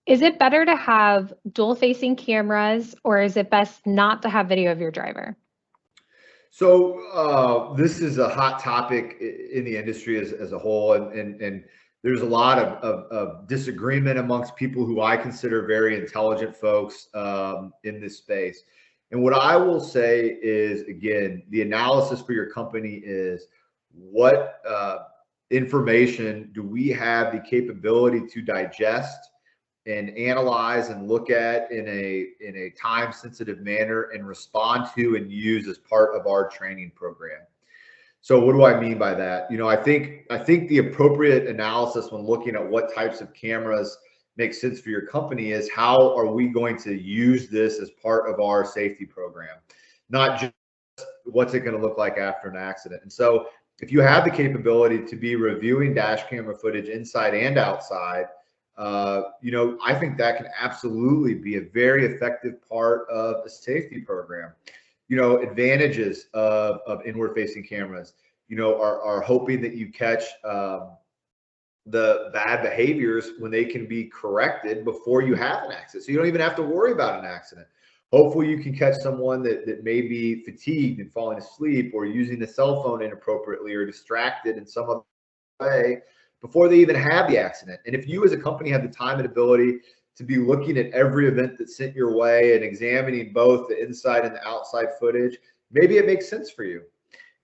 Is it better to have dual-facing cameras, or is it best not to have video of your driver? So this is a hot topic in the industry as a whole, and there's a lot of disagreement amongst people who I consider very intelligent folks in this space. And what I will say is, again, the analysis for your company is what information do we have the capability to digest and analyze and look at in a time sensitive manner and respond to and use as part of our training program. So what do I mean by that? I think the appropriate analysis when looking at what types of cameras make sense for your company is how are we going to use this as part of our safety program, not just what's it going to look like after an accident. And so if you have the capability to be reviewing dash camera footage inside and outside, I think that can absolutely be a very effective part of a safety program. Advantages of inward facing cameras, are hoping that you catch the bad behaviors when they can be corrected before you have an accident. So you don't even have to worry about an accident. Hopefully you can catch someone that may be fatigued and falling asleep or using the cell phone inappropriately or distracted in some other way before they even have the accident. And if you as a company have the time and ability to be looking at every event that's sent your way and examining both the inside and the outside footage, maybe it makes sense for you.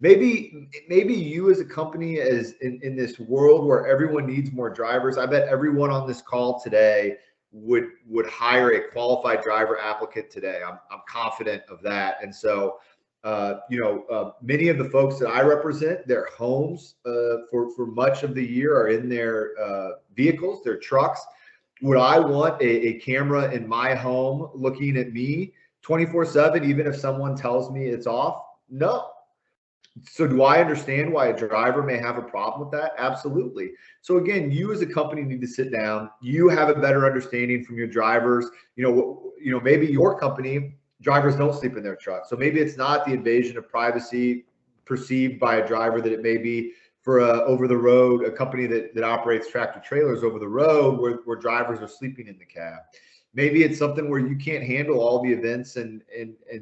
Maybe you as a company is in this world where everyone needs more drivers. I bet everyone on this call today would hire a qualified driver applicant today. I'm confident of that. And so, many of the folks that I represent, their homes for much of the year are in their vehicles, their trucks. Would I want a camera in my home looking at me 24/7, even if someone tells me it's off? No. So do I understand why a driver may have a problem with that? Absolutely. So again, you as a company need to sit down. You have a better understanding from your drivers. Maybe your company drivers don't sleep in their truck. So maybe it's not the invasion of privacy perceived by a driver that it may be for a company that operates tractor trailers over the road where drivers are sleeping in the cab. Maybe it's something where you can't handle all the events. And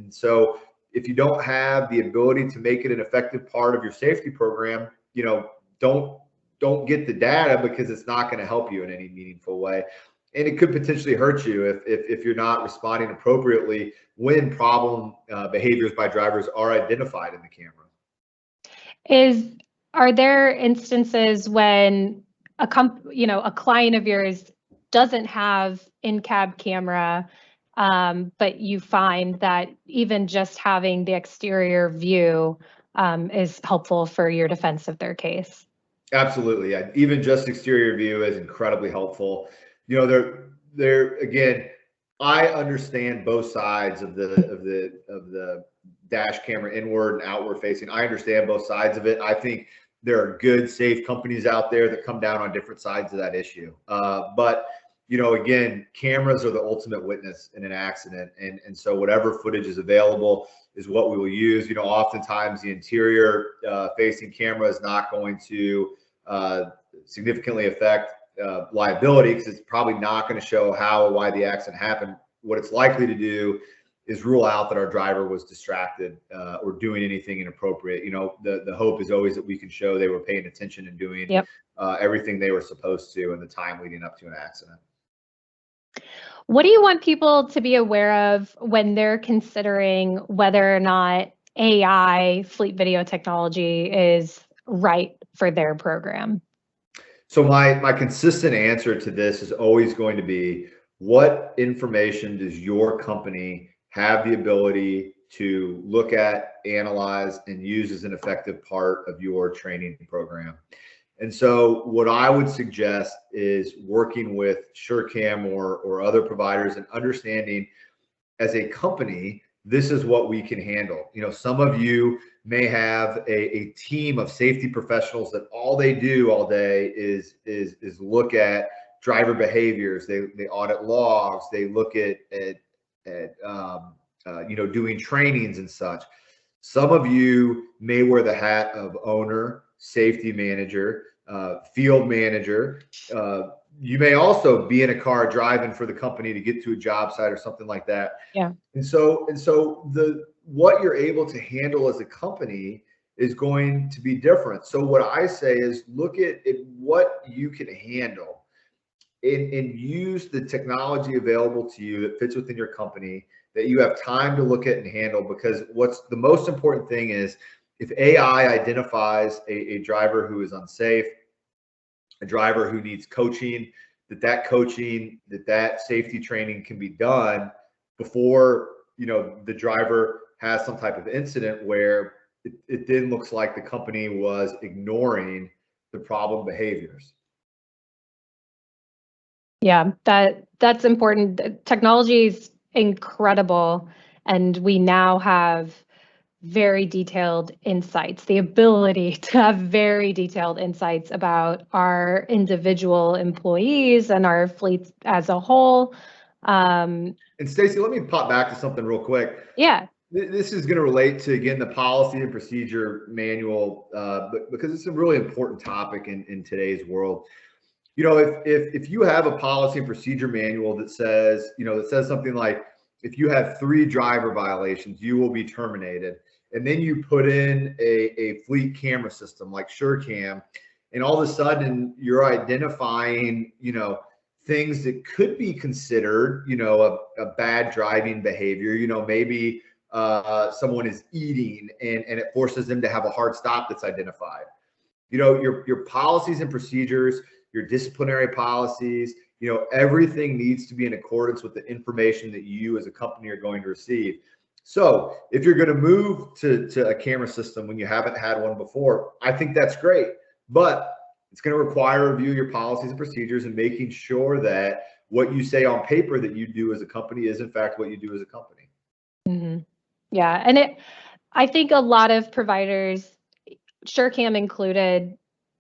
so if you don't have the ability to make it an effective part of your safety program, don't get the data because it's not going to help you in any meaningful way. And it could potentially hurt you if you're not responding appropriately when problem behaviors by drivers are identified in the camera. Are there instances when a client of yours doesn't have in-cab camera, but you find that even just having the exterior view is helpful for your defense of their case? Absolutely. Yeah. Even just exterior view is incredibly helpful. There again, I understand both sides of the dash camera, inward and outward facing. I understand both sides of it. I think there are good, safe companies out there that come down on different sides of that issue. But again, cameras are the ultimate witness in an accident. And so whatever footage is available is what we will use. Oftentimes the interior facing camera is not going to significantly affect liability because it's probably not going to show how or why the accident happened. What it's likely to do is rule out that our driver was distracted or doing anything inappropriate. The hope is always that we can show they were paying attention and doing everything they were supposed to in the time leading up to an accident. What do you want people to be aware of when they're considering whether or not AI fleet video technology is right for their program? So my consistent answer to this is always going to be, what information does your company have the ability to look at, analyze, and use as an effective part of your training program? And so what I would suggest is working with SureCam or other providers and understanding as a company, this is what we can handle. Some of you may have a team of safety professionals that all they do all day is look at driver behaviors. They audit logs. They look at doing trainings and such. Some of you may wear the hat of owner, safety manager, field manager. You may also be in a car driving for the company to get to a job site or something like that. Yeah. And so what you're able to handle as a company is going to be different. So what I say is look at what you can handle and use the technology available to you that fits within your company, that you have time to look at and handle. Because what's the most important thing is if AI identifies a driver who is unsafe, a driver who needs coaching, that coaching, that safety training can be done before, the driver has some type of incident where it then looks like the company was ignoring the problem behaviors. Yeah, that's important. Technology is incredible, and we now have very detailed insights, the ability to have very detailed insights about our individual employees and our fleets as a whole. And Stacy, let me pop back to something real quick. Yeah. This is going to relate to, again, the policy and procedure manual, but because it's a really important topic in today's world. If you have a policy and procedure manual that says, something like, if you have 3 driver violations, you will be terminated. And then you put in a fleet camera system like SureCam, and all of a sudden you're identifying, things that could be considered, a bad driving behavior. Maybe someone is eating and it forces them to have a hard stop that's identified. Your policies and procedures, your disciplinary policies, everything needs to be in accordance with the information that you as a company are going to receive. So if you're going to move to a camera system when you haven't had one before, I think that's great, but it's going to require a review of your policies and procedures and making sure that what you say on paper that you do as a company is in fact what you do as a company. Mm-hmm. Yeah. And I think a lot of providers, SureCam included,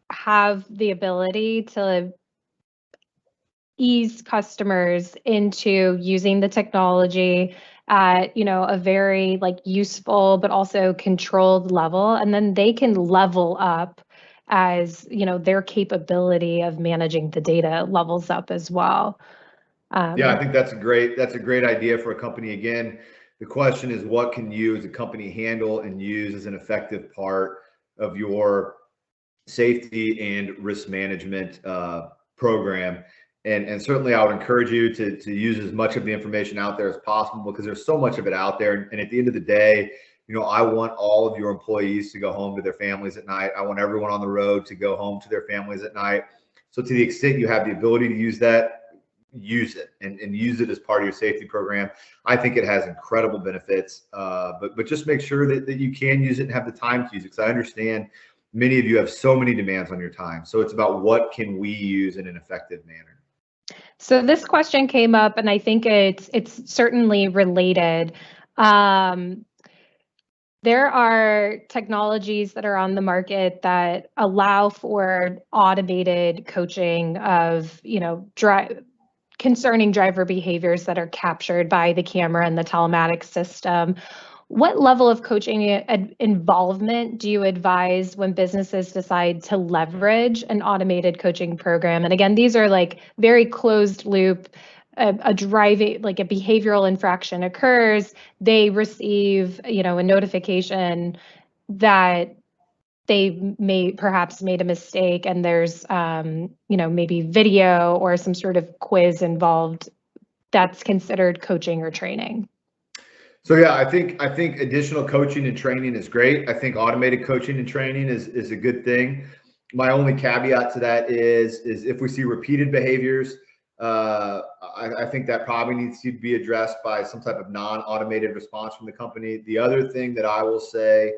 have the ability to ease customers into using the technology at, a very useful but also controlled level. And then they can level up as, their capability of managing the data levels up as well. Yeah, I think that's a great idea for a company. Again, the question is, what can you as a company handle and use as an effective part of your safety and risk management program? And certainly I would encourage you to use as much of the information out there as possible, because there's so much of it out there. And at the end of the day, I want all of your employees to go home to their families at night. I want everyone on the road to go home to their families at night. So to the extent you have the ability to use that, use it and use it as part of your safety program. I think it has incredible benefits, but just make sure that you can use it and have the time to use it, because I understand many of you have so many demands on your time. So it's about what can we use in an effective manner. So this question came up, and I think it's certainly related. There are technologies that are on the market that allow for automated coaching of, concerning driver behaviors that are captured by the camera and the telematics system. What level of coaching involvement do you advise when businesses decide to leverage an automated coaching program? And again, these are very closed loop. A driving, a behavioral infraction occurs, they receive, a notification that they may perhaps made a mistake, and there's, maybe video or some sort of quiz involved. That's considered coaching or training. So yeah, I think additional coaching and training is great. I think automated coaching and training is a good thing. My only caveat to that is if we see repeated behaviors, I think that probably needs to be addressed by some type of non-automated response from the company. The other thing that I will say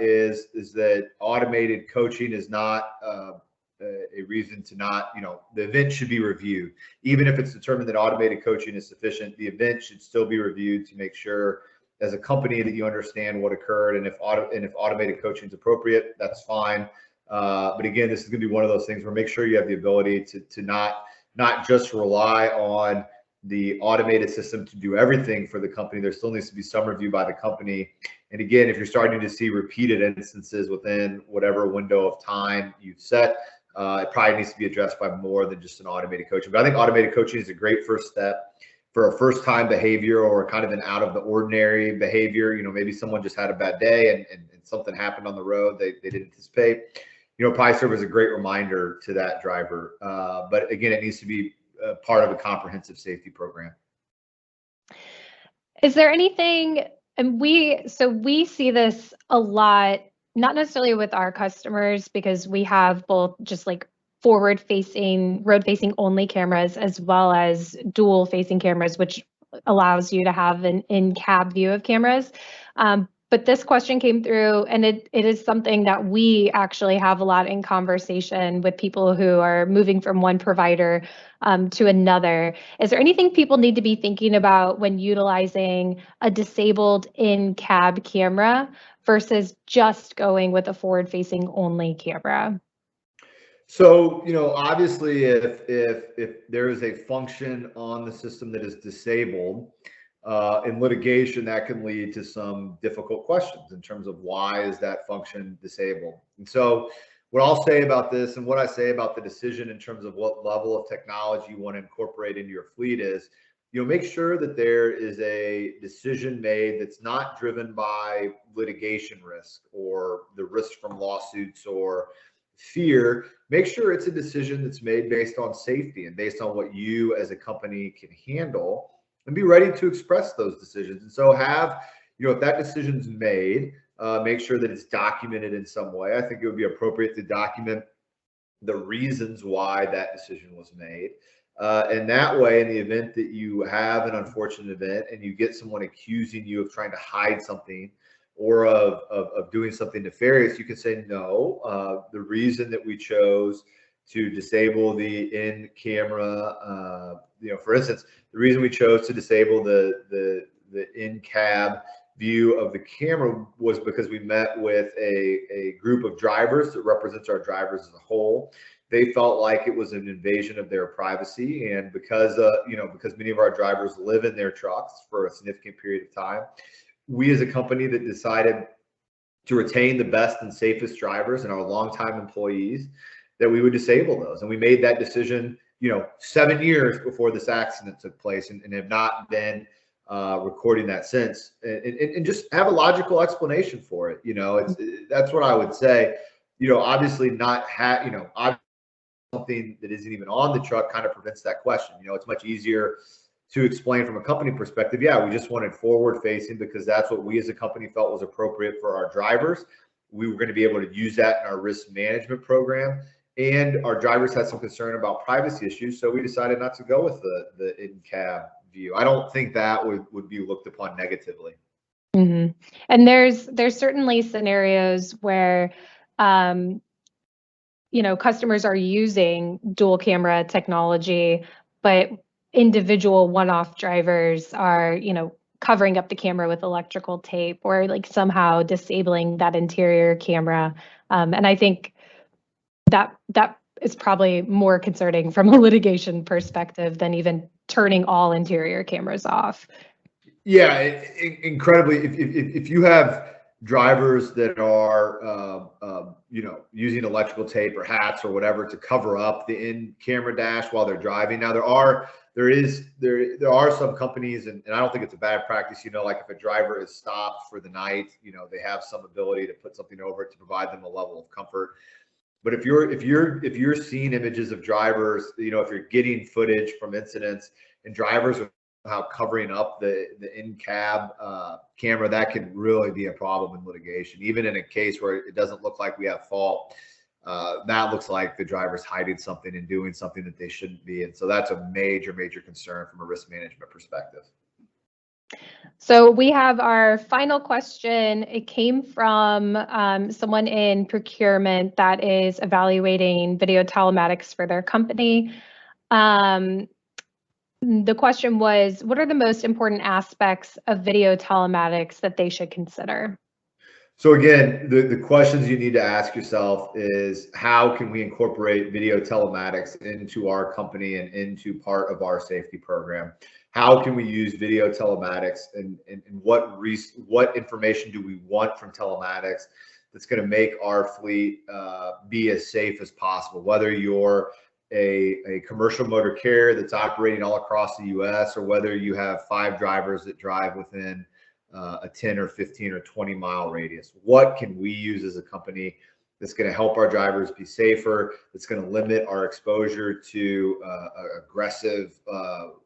is that automated coaching is not a reason to not, the event should be reviewed. Even if it's determined that automated coaching is sufficient, the event should still be reviewed to make sure as a company that you understand what occurred, and if automated coaching is appropriate, that's fine. But again, this is going to be one of those things where make sure you have the ability to not just rely on the automated system to do everything for the company. There still needs to be some review by the company. And again, if you're starting to see repeated instances within whatever window of time you've set, it probably needs to be addressed by more than just an automated coaching. But I think automated coaching is a great first step for a first-time behavior or kind of an out of the ordinary behavior. Maybe someone just had a bad day and and something happened on the road they didn't anticipate, probably serve as a great reminder to that driver. But again, it needs to be part of a comprehensive safety program. Is there anything, and we see this a lot, not necessarily with our customers, because we have both just like forward facing, road facing only cameras, as well as dual facing cameras, which allows you to have an in-cab view of cameras. But this question came through, and it is something that we actually have a lot in conversation with people who are moving from one provider to another. Is there anything people need to be thinking about when utilizing a disabled in-cab camera versus just going with a forward-facing only camera? So, obviously, if there is a function on the system that is disabled, in litigation, that can lead to some difficult questions in terms of why is that function disabled. And so, what I'll say about this, and what I say about the decision in terms of what level of technology you want to incorporate into your fleet is, make sure that there is a decision made that's not driven by litigation risk or the risk from lawsuits or fear. Make sure it's a decision that's made based on safety and based on what you as a company can handle, and be ready to express those decisions. And so if that decision's made, make sure that it's documented in some way. I think it would be appropriate to document the reasons why that decision was made. And that way, in the event that you have an unfortunate event and you get someone accusing you of trying to hide something or of doing something nefarious, you can say, no, the reason that we chose to disable the in-camera, for instance, the reason we chose to disable the in-cab view of the camera was because we met with a group of drivers that represents our drivers as a whole. They felt like it was an invasion of their privacy, and because many of our drivers live in their trucks for a significant period of time, we as a company that decided to retain the best and safest drivers and our longtime employees, that we would disable those. And we made that decision, 7 years before this accident took place, and have not been recording that since, and just have a logical explanation for it. That's what I would say. Obviously not something that isn't even on the truck kind of prevents that question. It's much easier to explain from a company perspective. Yeah, we just wanted forward facing because that's what we as a company felt was appropriate for our drivers. We were going to be able to use that in our risk management program, and our drivers had some concern about privacy issues, so we decided not to go with the in-cab view. I don't think that would be looked upon negatively. Mm-hmm. And there's certainly scenarios where customers are using dual camera technology, but individual one-off drivers are, covering up the camera with electrical tape or like somehow disabling that interior camera. And I think that is probably more concerning from a litigation perspective than even turning all interior cameras off. Yeah, incredibly. If you have drivers that are using electrical tape or hats or whatever to cover up the in-camera dash while they're driving. Now there are some companies, and I don't think it's a bad practice, like if a driver is stopped for the night, they have some ability to put something over it to provide them a level of comfort. But if you're seeing images of drivers, if you're getting footage from incidents and drivers are somehow covering up the in-cab camera, that could really be a problem in litigation. Even in a case where it doesn't look like we have fault, that looks like the driver's hiding something and doing something that they shouldn't be. And so that's a major concern from a risk management perspective. So we have our final question. It came from someone in procurement that is evaluating video telematics for their company. The question was, what are the most important aspects of video telematics that they should consider? So again, the questions you need to ask yourself is, how can we incorporate video telematics into our company and into part of our safety program? How can we use video telematics, and what information do we want from telematics that's going to make our fleet be as safe as possible? Whether you're a commercial motor carrier that's operating all across the U.S., or whether you have 5 drivers that drive within a 10 or 15 or 20-mile radius. What can we use as a company that's going to help our drivers be safer, that's going to limit our exposure to aggressive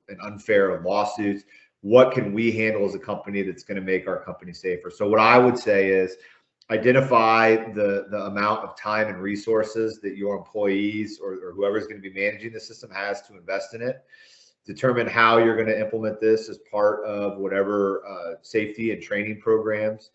and unfair lawsuits? What can we handle as a company that's going to make our company safer? So what I would say is identify the amount of time and resources that your employees or whoever's going to be managing the system has to invest in it. Determine how you're going to implement this as part of whatever safety and training programs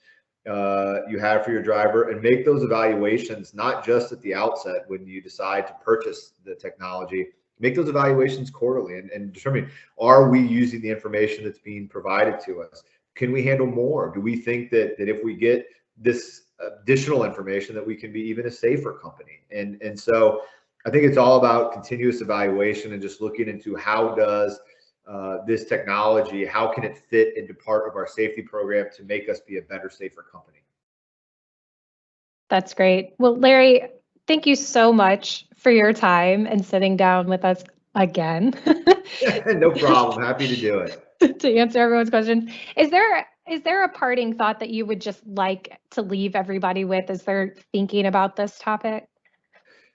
you have for your driver, and make those evaluations not just at the outset when you decide to purchase the technology. Make those evaluations quarterly and determine, are we using the information that's being provided to us? Can we handle more? Do we think that if we get this additional information that we can be even a safer company? And so I think it's all about continuous evaluation and just looking into how does this technology, how can it fit into part of our safety program to make us be a better, safer company? That's great. Well, Larry, thank you so much for your time and sitting down with us again. No problem. Happy to do it. To answer everyone's questions. Is there a parting thought that you would just like to leave everybody with as they're thinking about this topic?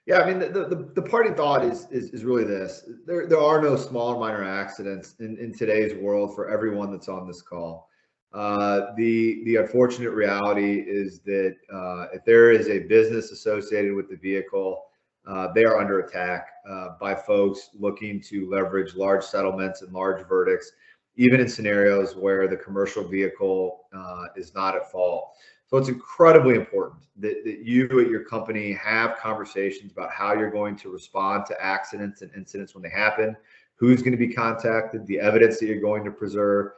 Yeah, I mean, the parting thought is really this. There are no small or minor accidents in today's world for everyone that's on this call. The unfortunate reality is that if there is a business associated with the vehicle, they are under attack by folks looking to leverage large settlements and large verdicts, even in scenarios where the commercial vehicle is not at fault. So it's incredibly important that you at your company have conversations about how you're going to respond to accidents and incidents when they happen, who's going to be contacted, the evidence that you're going to preserve,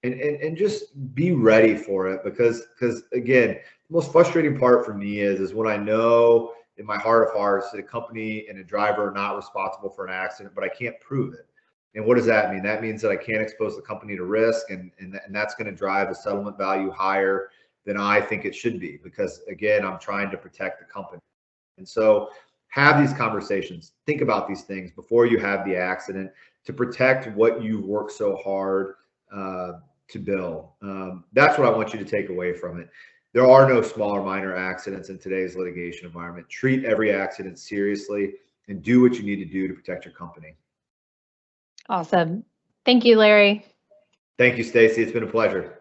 and just be ready for it. Because again, the most frustrating part for me is when I know in my heart of hearts that a company and a driver are not responsible for an accident, but I can't prove it. And what does that mean? That means that I can't expose the company to risk, and that's going to drive the settlement value higher than I think it should be, because again, I'm trying to protect the company. And so have these conversations, think about these things before you have the accident to protect what you've worked so hard to build. That's what I want you to take away from it. There are no small or minor accidents in today's litigation environment. Treat every accident seriously and do what you need to do to protect your company. Awesome. Thank you, Larry. Thank you, Stacy. It's been a pleasure.